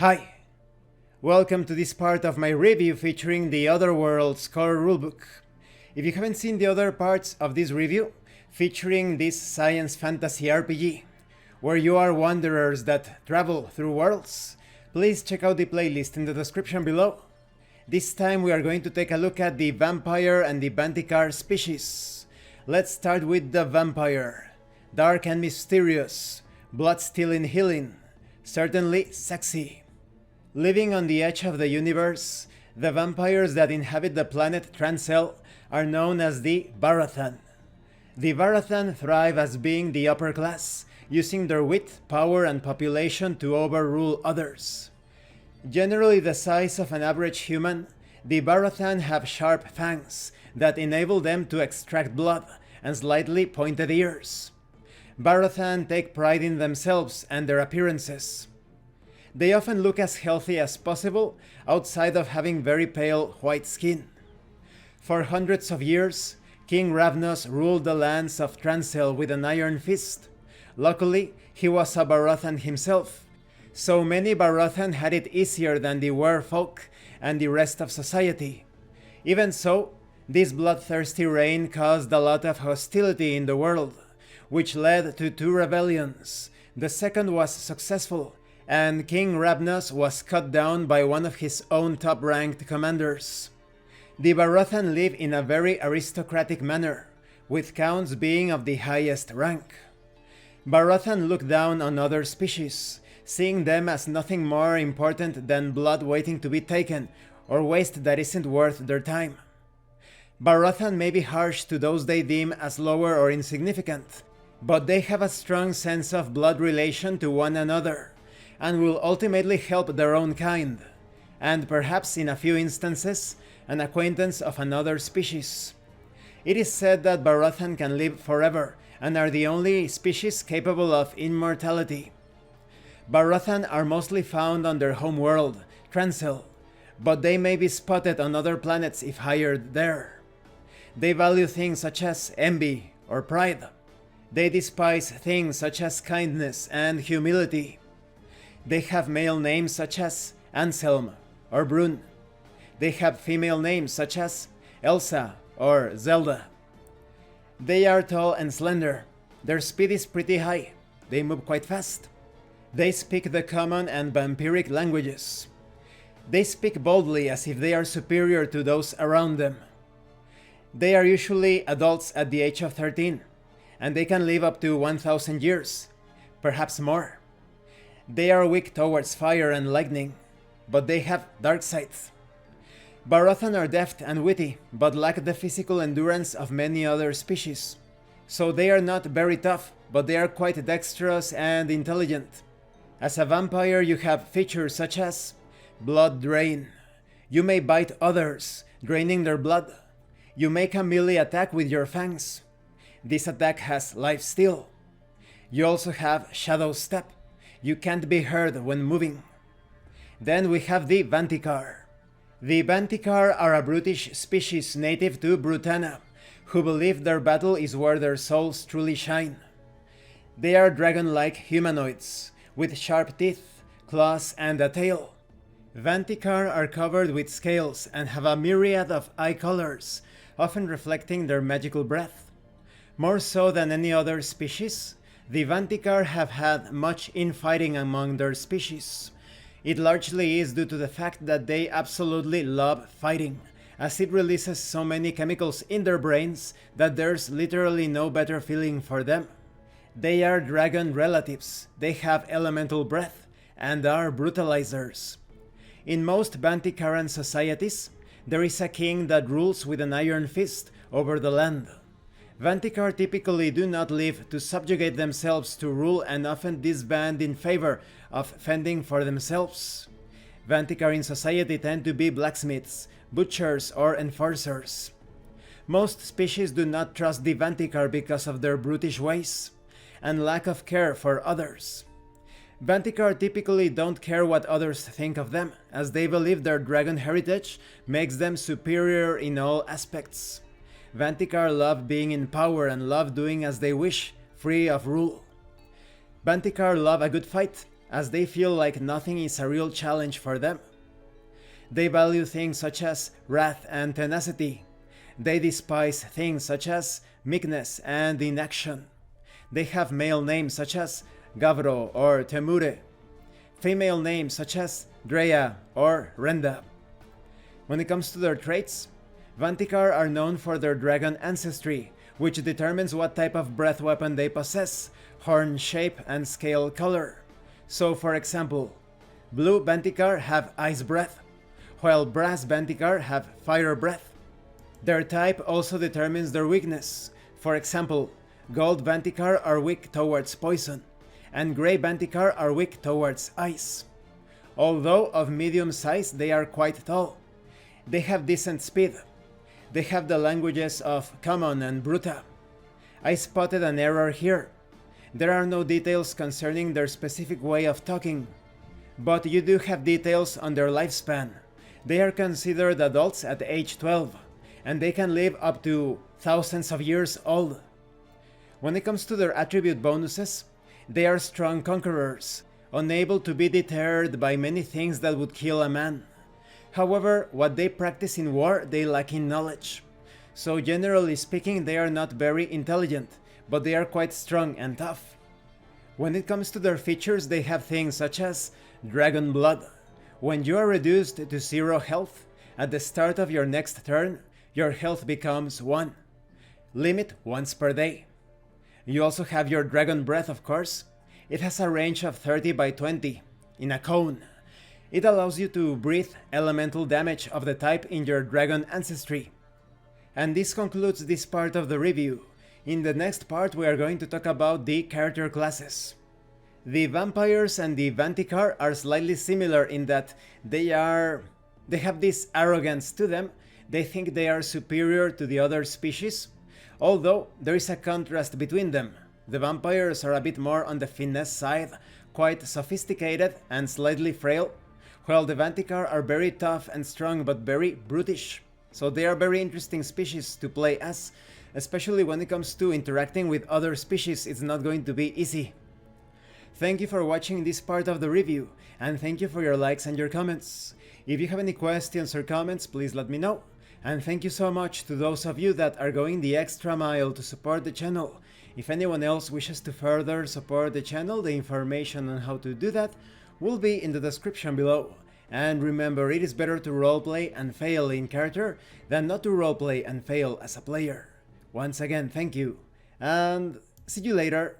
Hi! Welcome to this part of my review featuring the Otherworlds core rulebook. If you haven't seen the other parts of this review, featuring this science fantasy RPG, where you are wanderers that travel through worlds, please check out the playlist in the description below. This time we are going to take a look at the vampire and the Vanticar species. Let's start with the vampire. Dark and mysterious, blood-stealing healing, certainly sexy. Living on the edge of the universe, the vampires that inhabit the planet Transel are known as the Varathan. The Varathan thrive as being the upper class, using their wit, power and population to overrule others. Generally the size of an average human, the Varathan have sharp fangs that enable them to extract blood and slightly pointed ears. Varathan take pride in themselves and their appearances. They often look as healthy as possible outside of having very pale white skin. For hundreds of years, King Ravnos ruled the lands of Transel with an iron fist. Luckily, he was a Varathan himself, so many Varathan had it easier than the werefolk and the rest of society. Even so, this bloodthirsty reign caused a lot of hostility in the world, which led to two rebellions. The second was successful, and King Ravnos was cut down by one of his own top-ranked commanders. The Varathan live in a very aristocratic manner, with counts being of the highest rank. Varathan look down on other species, seeing them as nothing more important than blood waiting to be taken, or waste that isn't worth their time. Varathan may be harsh to those they deem as lower or insignificant, but they have a strong sense of blood relation to one another, and will ultimately help their own kind, and perhaps in a few instances, an acquaintance of another species. It is said that Varathan can live forever, and are the only species capable of immortality. Varathan are mostly found on their home world, Transel, but they may be spotted on other planets if hired there. They value things such as envy or pride. They despise things such as kindness and humility. They have male names such as Anselm or Brun. They have female names such as Elsa or Zelda. They are tall and slender. Their speed is pretty high. They move quite fast. They speak the common and vampiric languages. They speak boldly as if they are superior to those around them. They are usually adults at the age of 13, and they can live up to 1,000 years, perhaps more. They are weak towards fire and lightning, but they have dark sides. Varathan are deft and witty, but lack the physical endurance of many other species. So they are not very tough, but they are quite dexterous and intelligent. As a vampire you have features such as blood drain. You may bite others, draining their blood. You make a melee attack with your fangs. This attack has life steal. You also have shadow step. You can't be heard when moving. Then we have the Vanticar. The Vanticar are a brutish species native to Brutana, who believe their battle is where their souls truly shine. They are dragon-like humanoids, with sharp teeth, claws and a tail. Vanticar are covered with scales and have a myriad of eye colors, often reflecting their magical breath. More so than any other species, the Vanticar have had much infighting among their species. It largely is due to the fact that they absolutely love fighting, as it releases so many chemicals in their brains that there's literally no better feeling for them. They are dragon relatives, they have elemental breath, and are brutalizers. In most Vanticaran societies, there is a king that rules with an iron fist over the land. Vanticar typically do not live to subjugate themselves to rule and often disband in favor of fending for themselves. Vanticar in society tend to be blacksmiths, butchers or enforcers. Most species do not trust the Vanticar because of their brutish ways and lack of care for others. Vanticar typically don't care what others think of them, as they believe their dragon heritage makes them superior in all aspects. Vanticar love being in power and love doing as they wish, free of rule. Vanticar love a good fight, as they feel like nothing is a real challenge for them. They value things such as wrath and tenacity. They despise things such as meekness and inaction. They have male names such as Gavro or Temure, female names such as Drea or Renda. When it comes to their traits, Vanticar are known for their dragon ancestry, which determines what type of breath weapon they possess, horn shape, and scale color. So for example, blue Vanticar have ice breath, while brass Vanticar have fire breath. Their type also determines their weakness. For example, gold Vanticar are weak towards poison, and grey Vanticar are weak towards ice. Although of medium size, they are quite tall. They have decent speed. They have the languages of Common and Bruta. I spotted an error here. There are no details concerning their specific way of talking, but you do have details on their lifespan. They are considered adults at age 12, and they can live up to thousands of years old. When it comes to their attribute bonuses, they are strong conquerors, unable to be deterred by many things that would kill a man. However, what they practice in war, they lack in knowledge. So generally speaking, they are not very intelligent, but they are quite strong and tough. When it comes to their features, they have things such as Dragon Blood. When you are reduced to 0 health, at the start of your next turn, your health becomes 1. Limit once per day. You also have your Dragon Breath, of course. It has a range of 30 by 20, in a cone. It allows you to breathe elemental damage of the type in your dragon ancestry. And this concludes this part of the review. In the next part we are going to talk about the character classes. The vampires and the Vanticar are slightly similar in that they have this arrogance to them. They think they are superior to the other species, although there is a contrast between them. The vampires are a bit more on the finesse side, quite sophisticated and slightly frail, while the Vanticar are very tough and strong but very brutish. So they are very interesting species to play as, especially when it comes to interacting with other species. It's not going to be easy. Thank you for watching this part of the review, and thank you for your likes and your comments. If you have any questions or comments, please let me know. And thank you so much to those of you that are going the extra mile to support the channel. If anyone else wishes to further support the channel, the information on how to do that will be in the description below. And remember, it is better to roleplay and fail in character than not to roleplay and fail as a player. Once again, thank you, and see you later.